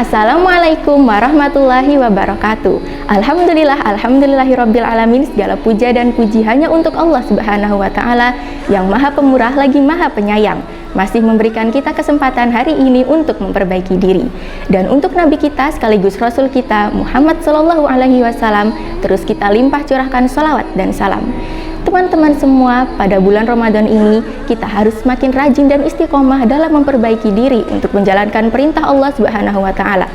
Assalamualaikum warahmatullahi wabarakatuh. Alhamdulillahirabbil alamin. Segala puja dan puji hanya untuk Allah Subhanahu wa taala yang Maha Pemurah lagi Maha Penyayang, masih memberikan kita kesempatan hari ini untuk memperbaiki diri. Dan untuk Nabi kita sekaligus Rasul kita Muhammad Sallallahu Alaihi Wasallam terus kita limpah curahkan sholawat dan salam. Teman-teman semua, pada bulan Ramadan ini kita harus semakin rajin dan istiqomah dalam memperbaiki diri untuk menjalankan perintah Allah Subhanahu wa taala.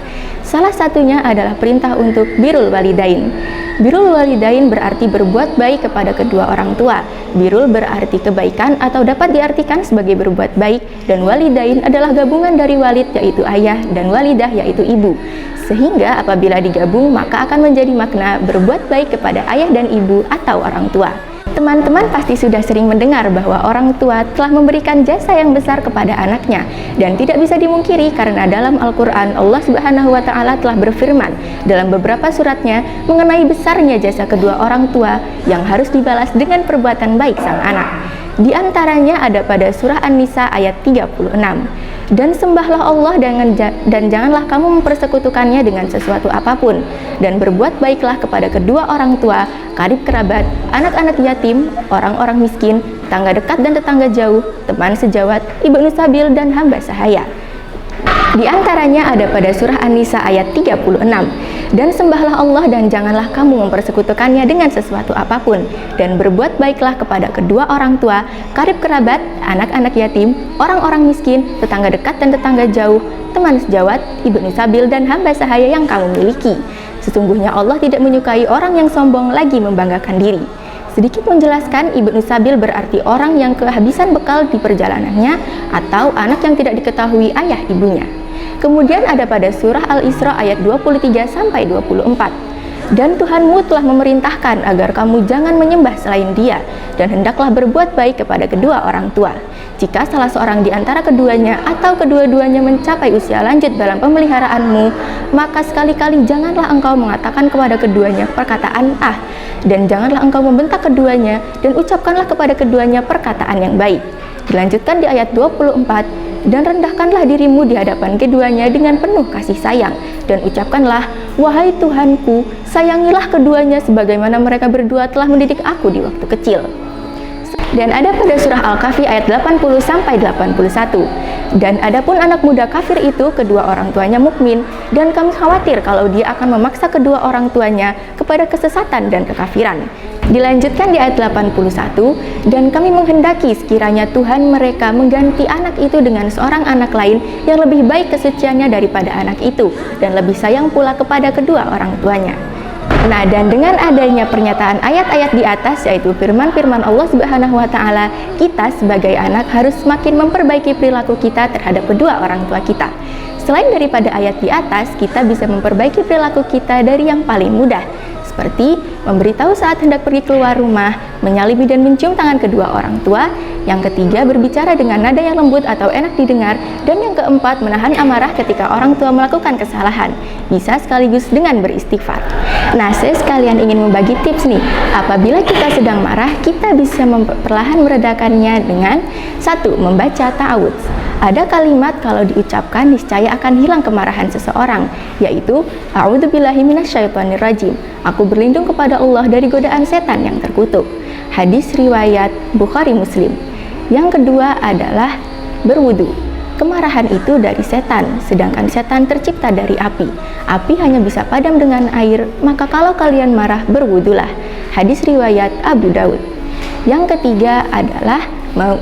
Salah satunya adalah perintah untuk birrul walidain. Birrul walidain berarti berbuat baik kepada kedua orang tua. Birrul berarti kebaikan atau dapat diartikan sebagai berbuat baik, dan walidain adalah gabungan dari walid yaitu ayah dan walidah yaitu ibu. Sehingga apabila digabung maka akan menjadi makna berbuat baik kepada ayah dan ibu atau orang tua. Teman-teman pasti sudah sering mendengar bahwa orang tua telah memberikan jasa yang besar kepada anaknya, dan tidak bisa dimungkiri karena dalam Al-Quran Allah Subhanahu wa taala telah berfirman dalam beberapa suratnya mengenai besarnya jasa kedua orang tua yang harus dibalas dengan perbuatan baik sang anak. Di antaranya ada pada surah An-Nisa ayat 36. Dan sembahlah Allah dan janganlah kamu mempersekutukannya dengan sesuatu apapun, dan berbuat baiklah kepada kedua orang tua, karib kerabat, anak-anak yatim, orang-orang miskin, tetangga dekat dan tetangga jauh, teman sejawat, ibnu sabil dan hamba sahaya. Di antaranya ada pada surah An-Nisa ayat 36. Dan sembahlah Allah dan janganlah kamu mempersekutukannya dengan sesuatu apapun, dan berbuat baiklah kepada kedua orang tua, karib kerabat, anak-anak yatim, orang-orang miskin, tetangga dekat dan tetangga jauh, teman sejawat, ibnu sabil dan hamba sahaya yang kamu miliki. Sesungguhnya Allah tidak menyukai orang yang sombong lagi membanggakan diri. Sedikit menjelaskan, ibnu sabil berarti orang yang kehabisan bekal di perjalanannya atau anak yang tidak diketahui ayah ibunya. Kemudian ada pada surah Al-Isra ayat 23-24. Dan Tuhanmu telah memerintahkan agar kamu jangan menyembah selain Dia, dan hendaklah berbuat baik kepada kedua orang tua. Jika salah seorang di antara keduanya atau kedua-duanya mencapai usia lanjut dalam pemeliharaanmu, maka sekali-kali janganlah engkau mengatakan kepada keduanya perkataan "ah", dan janganlah engkau membentak keduanya, dan ucapkanlah kepada keduanya perkataan yang baik. Dilanjutkan di ayat 24, dan rendahkanlah dirimu di hadapan keduanya dengan penuh kasih sayang, dan ucapkanlah, wahai Tuhanku, sayangilah keduanya sebagaimana mereka berdua telah mendidik aku di waktu kecil. Dan ada pada surah Al-Kahfi ayat 80-81. Dan adapun anak muda kafir itu kedua orang tuanya mukmin, dan kami khawatir kalau dia akan memaksa kedua orang tuanya kepada kesesatan dan kekafiran. Dilanjutkan di ayat 81, dan kami menghendaki sekiranya Tuhan mereka mengganti anak itu dengan seorang anak lain yang lebih baik kesuciannya daripada anak itu, dan lebih sayang pula kepada kedua orang tuanya. Nah, dan dengan adanya pernyataan ayat-ayat di atas, yaitu firman-firman Allah Subhanahu wa taala, kita sebagai anak harus semakin memperbaiki perilaku kita terhadap kedua orang tua kita. Selain daripada ayat di atas, kita bisa memperbaiki perilaku kita dari yang paling mudah, seperti memberitahu saat hendak pergi keluar rumah, menyalibi dan mencium tangan kedua orang tua. Yang ketiga, berbicara dengan nada yang lembut atau enak didengar. Dan yang keempat, menahan amarah ketika orang tua melakukan kesalahan. Bisa sekaligus dengan beristighfar. Nah, saya sekalian ingin membagi tips nih. Apabila kita sedang marah, kita bisa perlahan meredakannya dengan 1. Membaca ta'awudz. Ada kalimat kalau diucapkan niscaya akan hilang kemarahan seseorang, yaitu a'udzubillahi minasyaitonirrajim. Aku berlindung kepada Allah dari godaan setan yang terkutuk. Hadis riwayat Bukhari Muslim. Yang kedua adalah berwudu. Kemarahan itu dari setan, sedangkan setan tercipta dari api. Api hanya bisa padam dengan air, maka kalau kalian marah, berwudulah. Hadis riwayat Abu Daud. Yang ketiga adalah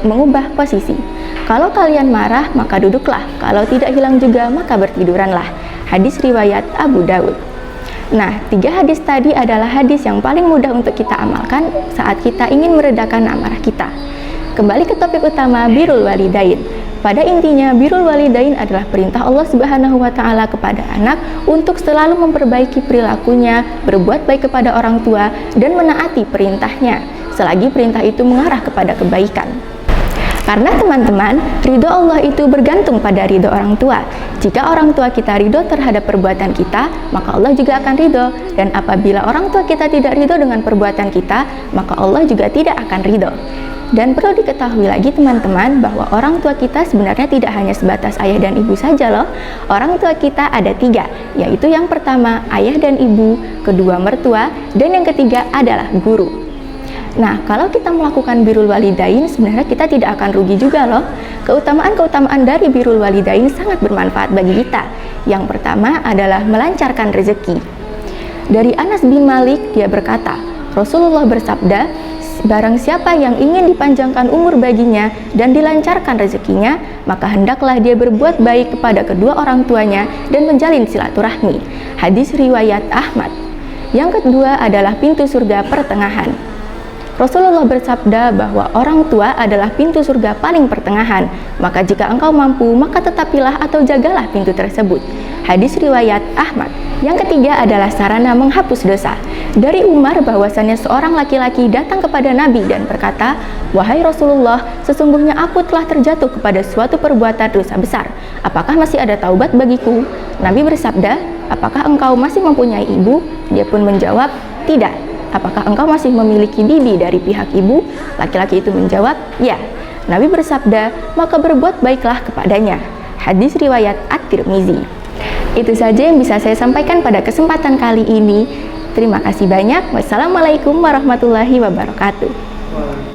mengubah posisi. Kalau kalian marah, maka duduklah. Kalau tidak hilang juga, maka bertiduranlah. Hadis riwayat Abu Daud. Nah, 3 hadis tadi adalah hadis yang paling mudah untuk kita amalkan saat kita ingin meredakan amarah kita. Kembali ke topik utama, birrul walidain. Pada intinya, birrul walidain adalah perintah Allah Subhanahu wa taala kepada anak untuk selalu memperbaiki perilakunya, berbuat baik kepada orang tua, dan menaati perintahnya, selagi perintah itu mengarah kepada kebaikan. Karena teman-teman, ridho Allah itu bergantung pada ridho orang tua. Jika orang tua kita ridho terhadap perbuatan kita, maka Allah juga akan ridho. Dan apabila orang tua kita tidak ridho dengan perbuatan kita, maka Allah juga tidak akan ridho. Dan perlu diketahui lagi teman-teman, bahwa orang tua kita sebenarnya tidak hanya sebatas ayah dan ibu saja loh. Orang tua kita ada 3, yaitu yang pertama ayah dan ibu, kedua mertua, dan yang ketiga adalah guru. Nah, kalau kita melakukan birrul walidain, sebenarnya kita tidak akan rugi juga loh. Keutamaan-keutamaan dari birrul walidain sangat bermanfaat bagi kita. Yang pertama adalah melancarkan rezeki. Dari Anas bin Malik, dia berkata, Rasulullah bersabda, barang siapa yang ingin dipanjangkan umur baginya dan dilancarkan rezekinya, maka hendaklah dia berbuat baik kepada kedua orang tuanya dan menjalin silaturahmi. Hadis riwayat Ahmad. Yang kedua adalah pintu surga pertengahan. Rasulullah bersabda bahwa orang tua adalah pintu surga paling pertengahan. Maka jika engkau mampu, maka tetapilah atau jagalah pintu tersebut. Hadis riwayat Ahmad. Yang ketiga adalah sarana menghapus dosa. Dari Umar bahwasannya seorang laki-laki datang kepada Nabi dan berkata, "Wahai Rasulullah, sesungguhnya aku telah terjatuh kepada suatu perbuatan dosa besar. Apakah masih ada taubat bagiku?" Nabi bersabda, "Apakah engkau masih mempunyai ibu?" Dia pun menjawab, "Tidak." "Apakah engkau masih memiliki bibi dari pihak ibu?" Laki-laki itu menjawab, "Ya." Nabi bersabda, "Maka berbuat baiklah kepadanya." Hadis riwayat At-Tirmizi. Itu saja yang bisa saya sampaikan pada kesempatan kali ini. Terima kasih banyak. Wassalamualaikum warahmatullahi wabarakatuh.